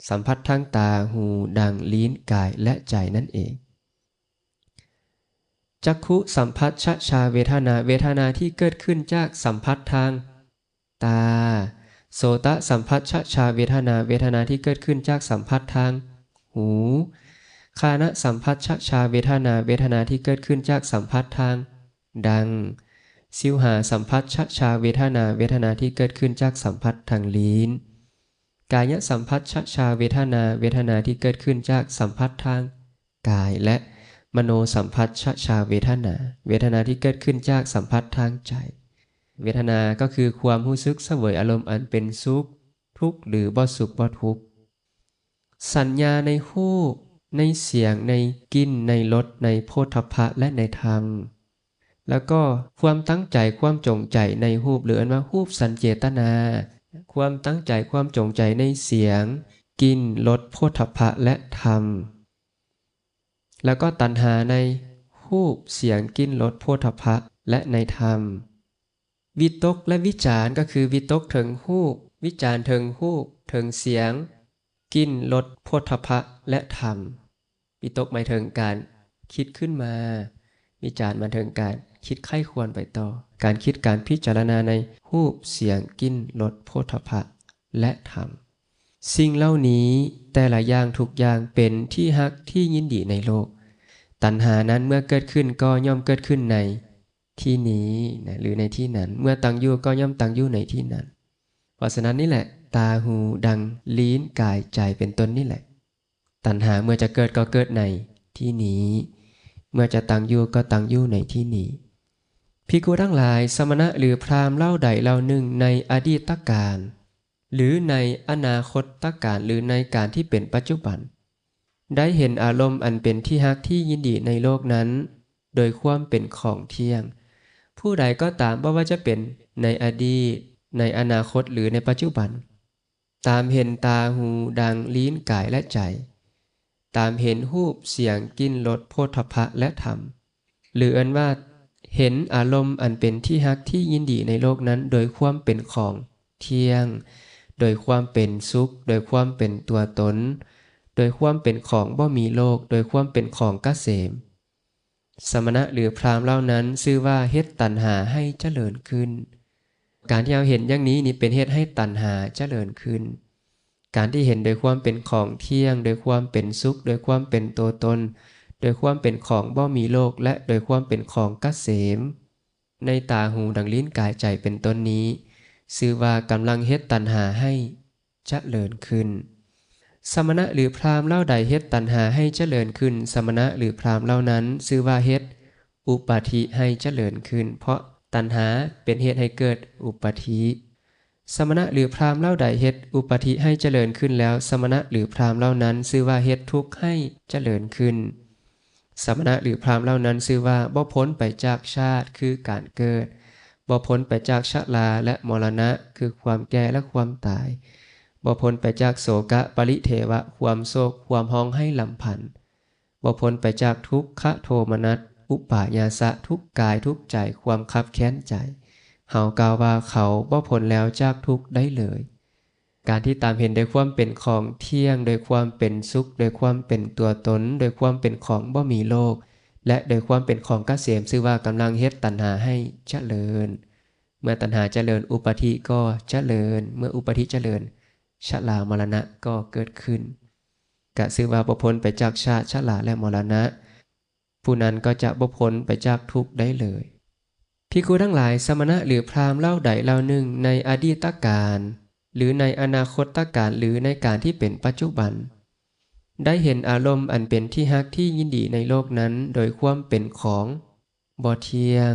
สัมผัสทางตาหูดั่งลิ้นกายและใจนั่นเองจักขุสัมผัสชาเวทนาที่เกิดขึ้นจากสัมผัสทางตาโสตสัมผัสชาเวทนาที่เกิดขึ้นจากสัมผัสทางหูฆานสัมผัสชาเวทนาที่เกิดขึ้นจากสัมผัสทางดังชิวหสัมผัสชาเวทนาที่เกิดขึ้นจากสัมผัสทางลิ้นกายสัมผัสชาเวทนาที่เกิดขึ้นจากสัมผัสทางกายและมโนสัมผัสชาเวทนาที่เกิดขึ้นจากสัมผัสทางใจเวทนาก็คือความรู้สึกเสวยอารมณ์อันเป็นสุขทุกข์หรือบ่สุขบ่ทุกข์สัญญาในรูปในเสียงในกลิ่นในรสในโผฏฐัพพะและในธรรมแล้วก็ความตั้งใจความจงใจในรูปหรืออันว่ารูปสัญเจตนาความตั้งใจความจงใจในเสียงกลิ่นรสโผฏฐัพพะและธรรมแล้วก็ตัณหาในรูปเสียงกลิ่นรสโผฏฐัพพะและในธรรมวิตกและวิจารก็คือวิตกถึงรูปวิจารถึงรูปถึงเสียงกลิ่นรสโผฏฐัพพะและธรรมวิตกหมายถึงการคิดขึ้นมาวิจารหมายถึงการคิดไข้ควรไปต่อการคิดการพิจารณาในรูปเสียงกลิ่นรสโผฏฐัพพะและธรรมสิ่งเหล่านี้แต่ละอย่างทุกอย่างเป็นที่ฮักที่ยินดีในโลกตัณหานั้นเมื่อเกิดขึ้นก็ย่อมเกิดขึ้นในที่นี้นะหรือในที่นั้นเมื่อตั้งอยู่ก็ย่อมตั้งอยู่ในที่นั้นเพราะฉะนั้นนี่แหละตาหูดังลิ้นกายใจเป็นต้นนี่แหละตัณหาเมื่อจะเกิดก็เกิดในที่นี้เมื่อจะตั้งอยู่ก็ตั้งอยู่ในที่นี้ภิกขุทั้งหลายสมณะหรือพราหมณ์เล่าใดเล่าหนึ่งในอดีตการหรือในอนาคตการหรือในการที่เป็นปัจจุบันได้เห็นอารมณ์อันเป็นที่ฮักที่ยินดีในโลกนั้นโดยความเป็นของเที่ยงผู้ใดก็ตามบ่ว่าจะเป็นในอดีตในอนาคตหรือในปัจจุบันตามเห็นตาหูดังลิ้นกายและใจตามเห็นรูปเสียงกลิ่นรสโผฏฐัพพะและธรรมหรืออันว่าเห็นอารมณ์อันเป็นที่ฮักที่ยินดีในโลกนั้นโดยความเป็นของเที่ยงโดยความเป็นสุขโดยความเป็นตัวตนโดยความเป็นของบ่มีโลกโดยความเป็นของเกษมสมณะหรือพราหมณ์เหล่านั้นชื่อว่าเฮ็ดตัณหาให้เจริญขึ้นการที่เราเห็นอย่างนี้นี่เป็นเฮ็ดให้ตัณหาเจริญขึ้นการที่เห็นโดยความเป็นของเที่ยงโดยความเป็นสุขโดยความเป็นตัวตนโดยความเป็นของบ่มีโลกและโดยความเป็นของเกษมในตาหูดังลิ้นกายใจเป็นต้นนี้ชื่อว่ากำลังเฮ็ดตัณหาให้เจริญขึ้นสมณะหรือพราหมณ์เล่าใดเฮ็ดตัณหาให้เจริญขึ้นสมณะหรือพราหมณ์เล่านั้นชื่อว่าเฮ็ดอุปาทิให้เจริญขึ้นเพราะตัณหาเป็นเหตุให้เกิดอุปาทิสมณะหรือพราหมณ์เล่าใดเฮ็ดอุปาทิให้เจริญขึ้นแล้วสมณะหรือพราหมณ์เล่านั้นชื่อว่าเฮ็ดทุกข์ให้เจริญขึ้นสมณะหรือพราหมณ์เล่านั้นชื่อว่าบ่พ้นไปจากชาติคือการเกิดบ่พ้นไปจากชราและมรณะคือความแก่และความตายบ่พ้นไปจากโศกะปริเทวะความโศกความห้องให้ลำพันธ์บ่พ้นไปจากทุกขโทมนัสอุปายาสะทุกกายทุกใจความคับแค้นใจเฮากล่าวว่าเขาบ่พ้นแล้วจากทุกข์ได้เลย การที่ตามเห็นโดยความเป็นของเที่ยงโดยความเป็นสุขโดยความเป็นตัวตนโดยความเป็นของบ่มีโลกและโดยความเป็นของเกษมชื่อว่ากำลังเฮ็ดตัณหาให้เจริญเมื่อตัณหาเจริญอุปาทิก็เจริญเมื่ออุปาทิเจริญชรามรณะก็เกิดขึ้นกะชื่อว่าบ่พ้นไปจากชาติชราและมรณะผู้นั้นก็จะบ่พ้นไปจากทุกข์ได้เลยภิกขุทั้งหลายสมณะหรือพราหมณ์เล่าใดเล่าหนึ่งในอดีตการหรือในอนาคตการหรือในการที่เป็นปัจจุบันได้เห็นอารมณ์อันเป็นที่ฮักที่ยินดีในโลกนั้นโดยความเป็นของบ่เที่ยง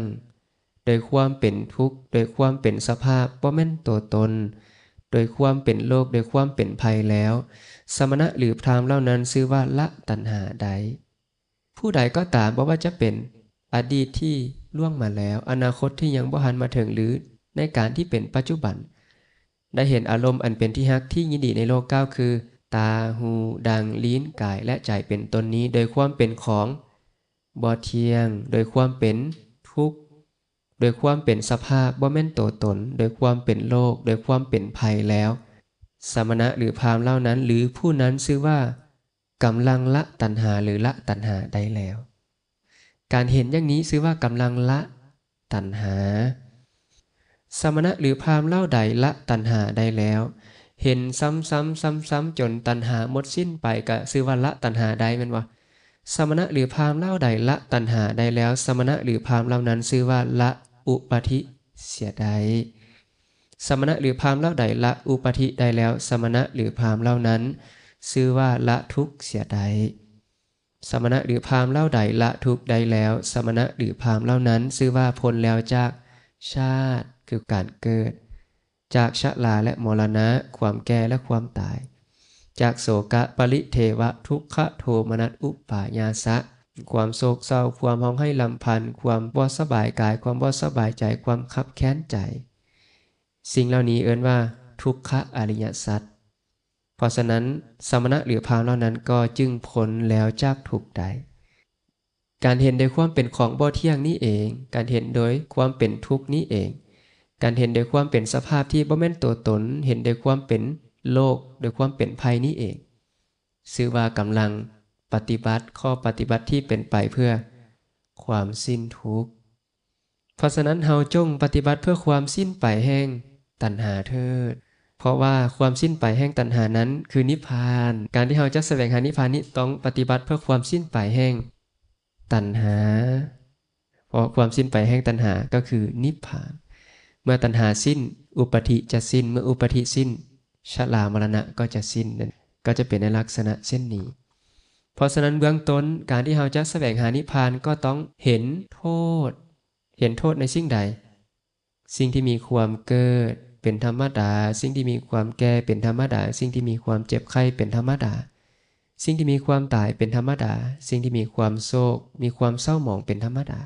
โดยความเป็นทุกข์โดยความเป็นสภาพบ่แม่นตัวตนโดยความเป็นโลกโดยความเป็นภัยแล้วสมณะหรือพราหมณ์เหล่านั้นชื่อว่าละตัณหาใดผู้ใดก็ตามบ่ว่าจะเป็นอดีตที่ล่วงมาแล้วอนาคตที่ยังบ่ทันมาถึงหรือในการที่เป็นปัจจุบันได้เห็นอารมณ์อันเป็นที่ฮักที่ยินดีในโลกเก้าคือตาหูดังลิ้นกายและใจเป็นตนนี้โดยความเป็นของบ่เที่ยงโดยความเป็นทุกข์โดยความเป็นสภาพบ่แม่นตัวตนโดยความเป็นโลกโดยความเป็นภัยแล้วสมณะหรือพราหมณ์เหล่านั้นหรือผู้นั้นชื่อว่ากำลังละตัณหาหรือละตัณหาได้แล้วการเห็นอย่างนี้ชื่อว่ากำลังละตัณหาสมณะหรือพราหมณ์เล่าใดละตัณหาได้แล้วเห็นซ้ำๆจนตัณหาหมดสิ้นไปก็ชื่อว่าละตัณหาได้แม่นบ่สมณะหรือพราหมณ์เล่าใดละตัณหาได้แล้วสมณะหรือพราหมณ์เหล่านั้นชื่อว่าละอุปาทิเสียได้สมณะหรือพราหมณ์เล่าใดละอุปาทิได้แล้วสมณะหรือพราหมณ์เหล่านั้นชื่อว่าละทุกข์เสียได้สมณะหรือพราหมณ์เล่าใดละทุกข์ได้แล้วสมณะหรือพราหมณ์เหล่านั้นชื่อว่าพ้นแล้วจากชาติคือการเกิดจากชราและมรณะความแก่และความตายจากโศกะปริเทวะทุกขโทมนัสอุปายาสะความโศกเศร้าความร้องไห้ลำพันธ์ความบ่สบายกายความบ่สบายใจความคับแค้นใจสิ่งเหล่านี้เอิ้นว่าทุกขอริยสัจเพราะฉะนั้นสมณะหรือพราหมณ์เหล่านั้นก็จึงพ้นแล้วจากทุกข์ได้การเห็นโดยความเป็นของบ่เที่ยงนี้เองการเห็นโดยความเป็นทุกข์นี้เองการเห็นโดยความเป็นสภาพที่บ่แม่นตัวตนเห็นโดยความเป็นโลกโดยความเป็นภัยนี้เองชื่อว่ากำลังปฏิบัติข้อปฏิบัติที่เป็นไปเพื่อความสิ้นทุกข์เพราะฉะนั้นเฮาจงปฏิบัติเพื่อความสิ้นไปแห่งตัณหาเถิดเพราะว่าความสิ้นไปแห่งตัณหานั้นคือนิพพานการที่เฮาจะแสวงหานิพพานนี้ต้องปฏิบัติเพื่อความสิ้นไปแห่งตัณหาเพราะความสิ้นไปแห่งตัณหาก็คือนิพพานเมื่อตัณหาสิ้นอุปาทิจะสิ้นเมื่ออุปาทิสิ้นชรามรณะก็จะสิ้นนั่นก็จะเป็นในลักษณะเช่นนี้เพราะฉะนั้นเบื้องต้นการที่เราจะแสวงหานิพพานก็ต้องเห็นโทษในสิ่งใดสิ่งที่มีความเกิดเป็นธรรมดาสิ่งที่มีความแก่เป็นธรรมดาสิ่งที่มีความเจ็บไข้เป็นธรรมดาสิ่งที่มีความตายเป็นธรรมดาสิ่งที่มีความโศกมีความเศร้าหมองเป็นธรรมดา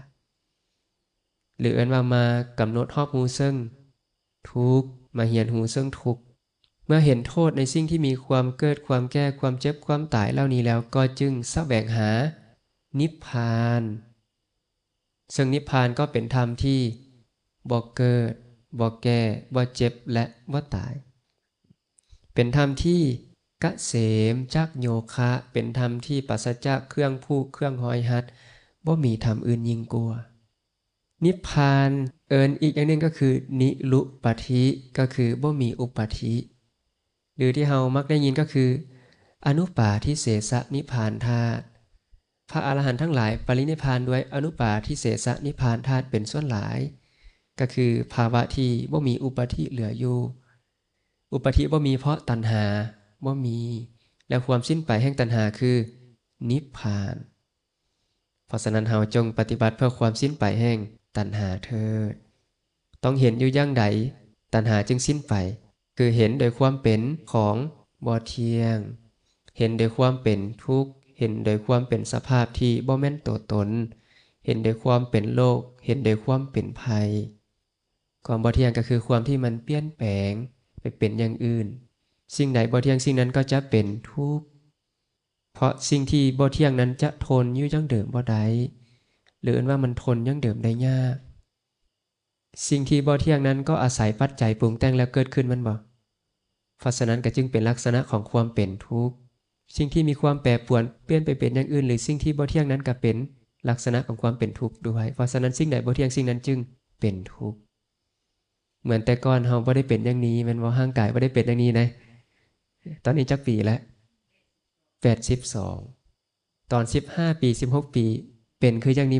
หรือเอิ้นว่ามากำหนดรอบรู้ซึ่งทุกข์มาเหียนหูซึ่งทุกข์เมื่อเห็นโทษในสิ่งที่มีความเกิดความแก่ความเจ็บความตายเหล่านี้แล้วก็จึงแสวงหานิพพานซึ่งนิพพานก็เป็นธรรมที่บ่เกิดบ่แก่บ่เจ็บและบ่ตายเป็นธรรมที่เกษมจากโยคะเป็นธรรมที่ปราศจากเครื่องผูกเครื่องห้อยหัดบ่มีธรรมอื่นยิ่งกว่านิพพานเอิ้นอีกอย่างหนึงก็คือนิรุปาธิก็คือบ่มีอุปาทิหรือที่เฮามักได้ยินก็คืออนุปาทิเสสนิพพานธาตุพระอรหันต์ทั้งหลายปรินิพพานด้วยอนุปาทิเสสนิพพานธาตุเป็นส่วนหลายก็คือภาวะที่บ่มีอุปาทิเหลืออยู่อุปาทิบ่มีเพราะตัณหาบ่มีและความสิ้นไปแห่งตัณหาคือนิพพานเพราะฉะนั้นเฮาจงปฏิบัติเพื่อความสิ้นไปแห่งตัณหาเถิดต้องเห็นอยู่อย่างใดตัณหาจึงสิ้นไปคือเห็นโดยความเป็นของบ่เที่ยงเห็นโดยความเป็นทุกข์เห็นโดยความเป็นสภาพที่บ่แม่นตัวตนเห็นโดยความเป็นโลกเห็นโดยความเป็นภัยความบ่เที่ยงก็คือความที่มันเปลี่ยนแปลงไปเป็นอย่างอื่นสิ่งใดบ่เที่ยงสิ่งนั้นก็จะเป็นทุกข์เพราะสิ่งที่บ่เที่ยงนั้นจะทนอยู่จังเดิมบ่ได้หรือว่ามันทนจังเดิมได้ยากสิ่งที่บ่เที่ยงนั้นก็อาศัยปัจจัยปรุงแต่งแล้วเกิดขึ้นมันบ่ เพราะฉะนั้นก็จึงเป็นลักษณะของความเป็นทุกข์สิ่งที่มีความแปรปรวนเปลี่ยนไปเป็นอย่างอื่นหรือสิ่งที่บ่เที่ยงนั้นก็เป็นลักษณะของความเป็นทุกข์ด้วยเพราะฉะนั้นสิ่งใดบ่เที่ยงสิ่งนั้นจึงเป็นทุกข์เหมือนแต่ก่อนเฮาบ่ได้เป็นอย่างนี้แม่นบ่ร่างกายบ่ได้เป็นอย่างนี้นะตอนนี้จักปีแล้ว82ตอน15ปี16ปีเป็นคืออย่างนี้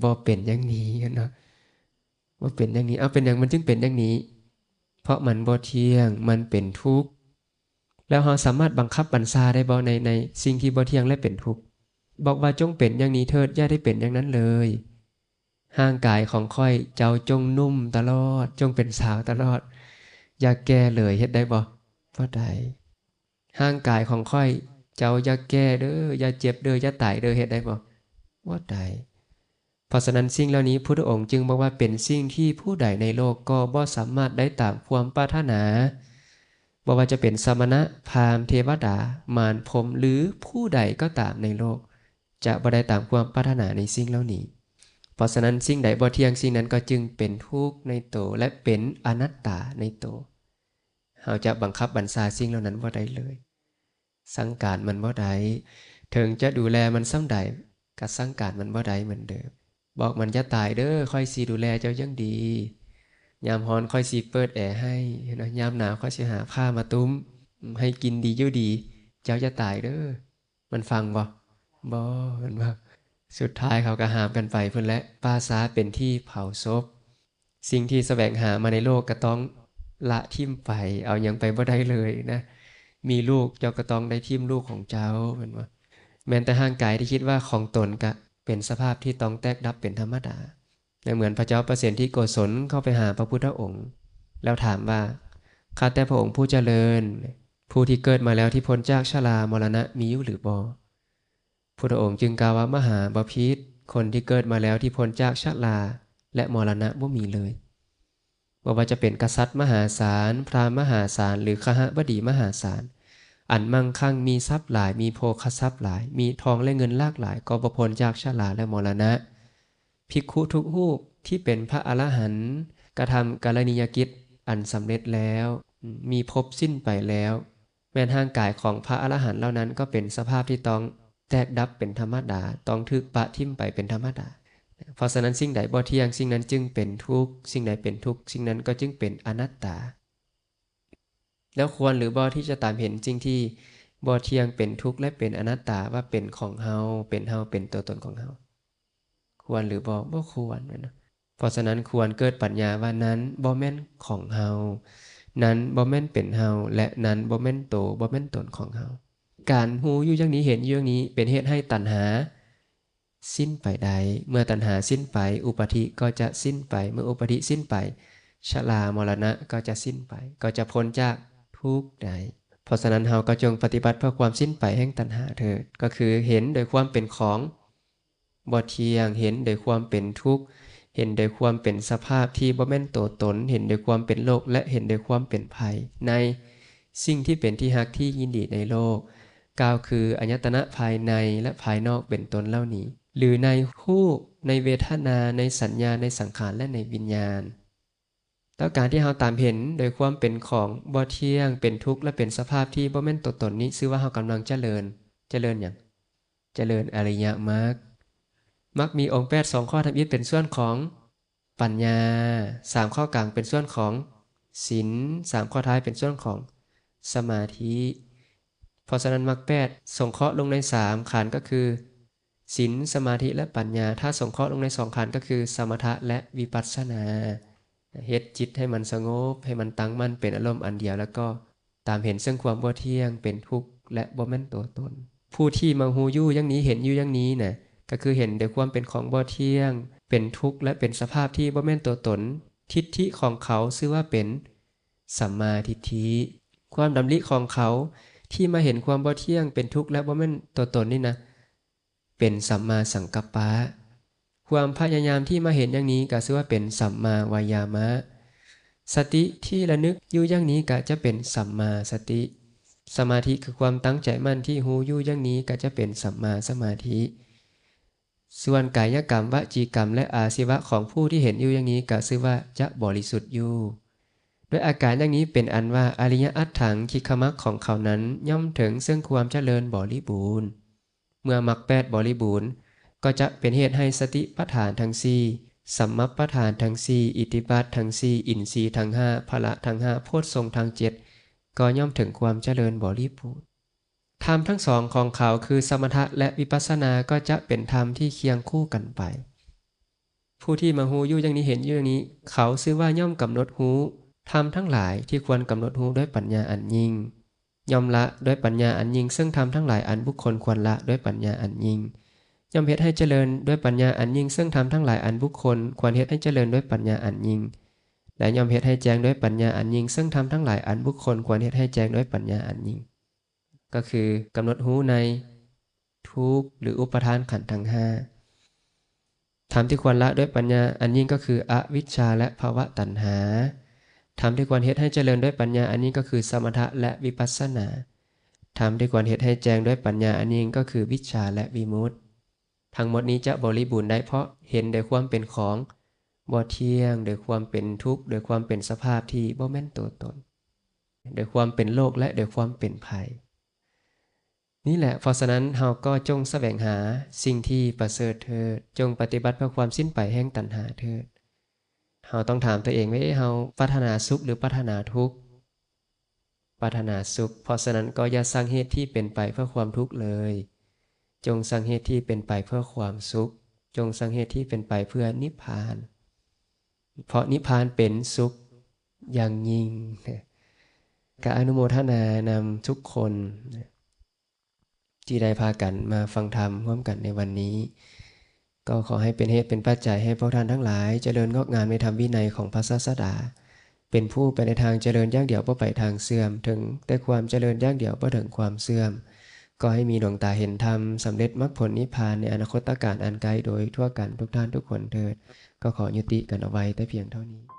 บ่เป็นอย่างนี้เนาะบ่เป็นอย่างนี้เอาเป็นหยังมันจึงเป็นอย่างนี้เพราะมันบ่เที่ยงมันเป็นทุกข์แล้วเราสามารถบังคับบัญชาได้บ่ในสิ่งที่บ่เที่ยงและเป็นทุกข์บอกว่าจงเป็นอย่างนี้เถิดอย่าได้เป็นอย่างนั้นเลยร่างกายของค่อยเจ้าจงนุ่มตลอดจงเป็นสาวตลอดอย่าแก่เลยเฮ็ดได้บ่ได้ร่างกายของค่อยเจ้าอย่าแก่เด้ออย่าเจ็บเด้ออย่าตายเด้อเฮ็ดได้บ่ได้เพราะฉะนั้นสิ่งเหล่านี้พุทธองค์จึงบอกว่าเป็นสิ่งที่ผู้ใดในโลกก็บ่สามารถได้ตามความปรารถนาบ่ว่าจะเป็นสมณะพราหมณ์เทวดามารพรหมหรือผู้ใดก็ตามในโลกจะบ่ได้ตามความปรารถนาในสิ่งเหล่านี้เพราะฉะนั้นสิ่งใดบ่เที่ยงสิ่งนั้นก็จึงเป็นทุกข์ในตนและเป็นอนัตตาในตนเราจะบังคับบัญชาสิ่งเหล่านั้นบ่ได้เลยสังการมันบ่ได้ถึงจะดูแลมันส่ำใดก็สังการมันบ่ได้เหมือนเดิมบอกมันจะตายเด้อค่อยสิดูแลเจ้ายังดียามร้อนค่อยสิเปิดแอร์ให้นะยามหนาวค่อยสิหาผ้ามาตุ้มให้กินดีอยู่ดีเจ้าจะตายเด้อมันฟังบ่มันว่าสุดท้ายเขาก็หามกันไปเพิ่นและป่าช้าเป็นที่เผาศพสิ่งที่แสวงหามาในโลกก็ต้องละทิ่มไปเอาหยังไปบ่ได้เลยนะมีลูกเจ้าก็ต้องได้ทิ่มลูกของเจ้าเหมือนว่าแม้แต่ร่างกายที่คิดว่าของตนก็เป็นสภาพที่ต้องแตกดับเป็นธรรมดาเหมือนพระเจ้าประเสิฐที่โกศลเข้าไปหาพระพุทธองค์แล้วถามว่าข้าแต่พระองค์ผู้เจริญผู้ที่เกิดมาแล้วที่พ้นจากชรามรณะมีอยู่หรือบ่พุทธองค์จึงกล่าวว่ามหาบพิตรคนที่เกิดมาแล้วที่พ้นจากชราและมรณะบ่มีเลยว่าจะเป็นกษัตริย์มหาศาลพราหมณ์มหาศาลหรือคหบดีมหาศาลอันมั่งคั่งมีทรัพย์หลายมีโภคทรัพย์หลายมีทองและเงินหลากหลายก็บ่พ้นจากชราและมรณะภิกขุทุกรูปที่เป็นพระอรหันต์กระทำกาลนิยกิจอันสำเร็จแล้วมีภพสิ้นไปแล้วแม้นร่างกายของพระอรหันต์เหล่านั้นก็เป็นสภาพที่ต้องแตกดับเป็นธรรมดาต้องถูกปะทิ่มไปเป็นธรรมดาเพราะฉะนั้นสิ่งใดบ่เที่ยงสิ่งนั้นจึงเป็นทุกข์สิ่งใดเป็นทุกข์สิ่งนั้นก็จึงเป็นอนัตตาแล้วควรหรือบ่ที่จะตามเห็นสิ่งที่บ่เที่ยงเป็นทุกข์และเป็นอนัตตาว่าเป็นของเฮาเป็นเฮาเป็นตัวตนของเฮาควรหรือบ่ควรนะเพราะฉะนั้นควรเกิดปัญญาว่านั้นบ่แม่นของเฮานั้นบ่แม่นเป็นเฮาและนั้นบ่แม่นโตบ่แม่นตนของเฮาการฮู้อยู่อย่างนี้เห็นอยู่อย่างนี้เป็นเหตุให้ตัณหาสิ้นไปได้เมื่อตัณหาสิ้นไปอุปาทิก็จะสิ้นไปเมื่ออุปาทิสิ้นไปชรามรณะก็จะสิ้นไปก็จะพ้นจากทุกข์ได้เพราะฉะนั้นเฮาก็จงปฏิบัติเพื่อความสิ้นไปแห่งตัณหาเถิดก็คือเห็นโดยความเป็นของบ่เที่ยงเห็นโดยความเป็นทุกข์เห็นโดยความเป็นสภาพที่บ่แม่นตัวตนเห็นโดยความเป็นโลกและเห็นโดยความเป็นภัยในสิ่งที่เป็นที่ฮักที่ยินดีในโลกกล่าวคืออายตนะภายในและภายนอกเป็นตนเหล่านี้หรือในรูปในเวทนาในสัญญาในสังขารและในวิญญาณแล้วการที่เราตามเห็นโดยความเป็นของบ่เที่ยงเป็นทุกข์และเป็นสภาพที่บ่แม่นตัวตนนี้ชื่อว่าเรากำลังเจริญหยังเจริญอริยมรรคมักมีองค์8 2ข้อทำอิฐเป็นส่วนของปัญญา3ข้อกลางเป็นส่วนของศีล3ข้อท้ายเป็นส่วนของสมาธิเพราะฉะนั้นมรรค8สงเคราะห์ลงใน3ขันธ์ก็คือศีลสมาธิและปัญญาถ้าสงเคราะห์ลงใน2ขันธ์ก็คือสมถะและวิปัสสนาเฮ็ดจิตให้มันสงบให้มันตั้งมั่นเป็นอารมณ์อันเดียวแล้วก็ตามเห็นซึ่งความบ่เที่ยงเป็นทุกข์และบ่แม่นตัวตนผู้ที่มาฮู้อยู่อย่างนี้เห็นอยู่อย่างนี้น่ะก็คือเห็นโดยความเป็นของบ่เที่ยงเป็นทุกข์และเป็นสภาพที่บ่แม่นตัวตนทิฏฐิของเขาชื่อว่าเป็นสัมมาทิฏฐิความดำริของเขาที่มาเห็นความบ่เที่ยงเป็นทุกข์และบ่แม่นตัวตนนี่นะเป็นสัมมาสังกัปปะความพยายามที่มาเห็นอย่างนี้ก็ชื่อว่าเป็นสัมมาวายามะสติที่ระลึกอยู่อย่างนี้ก็จะเป็นสัมมาสติสมาธิคือความตั้งใจมั่นที่ฮู้อยู่อย่างนี้ก็จะเป็นสัมมาสมาธิส่วนกายกรรมวจีกรรมและอาชีวะของผู้ที่เห็นอยู่อย่างนี้ก็ชื่อว่าจะบริสุทธิ์อยู่โด ด้วยอาการอย่างนี้เป็นอันว่าอริยอัตถังคิคมรรคของเขานั้นย่อมถึงซึ่งความเจริญบริบูรณ์เมื่อมรรคแปดบริบูรณ์ก็จะเป็นเหตุให้สติปัฏฐานทั้งสี่สัมมัปปทานทั้งสี่อิทธิบาททั้งสี่อินทรีย์ทั้งห้าพละทั้งห้าโพชฌงค์ทั้งเจ็ดก็ย่อมถึงความเจริญบริบูรณ์ธรรมทั้งสองของเขาคือสมถะและวิปัสสนาก็จะเป็นธรรมที่เคียงคู่กันไปผู้ที่มาหูอยู่อย่างนี้เห็นอยู่อย่างนี้เขาชื่อว่าย่อมกำหนดหูธรรมทั้งหลายที่ควรกำหนดหูด้วยปัญญาอันยิ่งย่อมละด้วยปัญญาอันยิ่งซึ่งธรรมทั้งหลายอันบุคคลควรละด้วยปัญญาอันยิ่งย่อมเฮ็ดให้เจริญด้วยปัญญาอันยิ่งซึ่งธรรมทั้งหลายอันบุคคลควรเฮ็ดให้เจริญด้วยปัญญาอันยิ่งและย่อมเฮ็ดให้แจ้งด้วยปัญญาอันยิ่งซึ่งธรรมทั้งหลายอันบุคคลควรเฮ็ดให้แจ้งด้วยปัญญาอันยิ่งก็คือกำหนดหูในทุกข์หรืออุปทานขันธ์ทั้งห้าธรรมที่ควรละด้วยปัญญาอันยิ่งก็คืออวิชชาและภวตัณหาธรรมที่ควรเฮ็ดให้เจริญด้วยปัญญาอันยิ่งก็คือสมถะและวิปัสสนาธรรมที่ควรเฮ็ดให้แจ้งด้วยปัญญาอันยิ่งก็คือวิชชาและวิมุตติทั้งหมดนี้จะบริบูรณ์ได้เพราะเห็นโดยความเป็นของบ่เที่ยงโดยความเป็นทุกข์โดยความเป็นสภาพที่บ่แม่นตัวตนโดยความเป็นโลกและโดยความเป็นภัยนี่แหละเพราะฉะนั้นเฮาก็จงแสวงหาสิ่งที่ประเสริฐเถิดจงปฏิบัติเพื่อความสิ้นไปแห่งตัณหาเถิดเฮาต้องถามตัวเองว่าเฮาปรารถนาสุขหรือปรารถนาทุกข์ปรารถนาสุขเพราะฉะนั้นก็อย่าสร้างเหตุที่เป็นไปเพื่อความทุกข์เลยจงสร้างเหตุที่เป็นไปเพื่อความสุขจงสร้างเหตุที่เป็นไปเพื่อนิพพานเพราะนิพพานเป็นสุขอย่างยิ่งก็อนุโมทนานำทุกคนที่ได้พากันมาฟังธรรมร่วมกันในวันนี้ก็ขอให้เป็นเหตุเป็นปัจจัยให้พวกท่านทั้งหลายเจริญงอกงามในธรรมวินัยของพระศาสดาเป็นผู้ไปในทางเจริญอย่างเดียวบ่ไปทางเสื่อมถึงแต่ความเจริญอย่างเดียวบ่ถึงความเสื่อมก็ให้มีดวงตาเห็นธรรมสำเร็จมรรคผลนิพพานในอนาคตการอันไกลโดยทั่วกันทุกท่านทุกคนเถิดก็ขอยุติกันเอาไว้แต่เพียงเท่านี้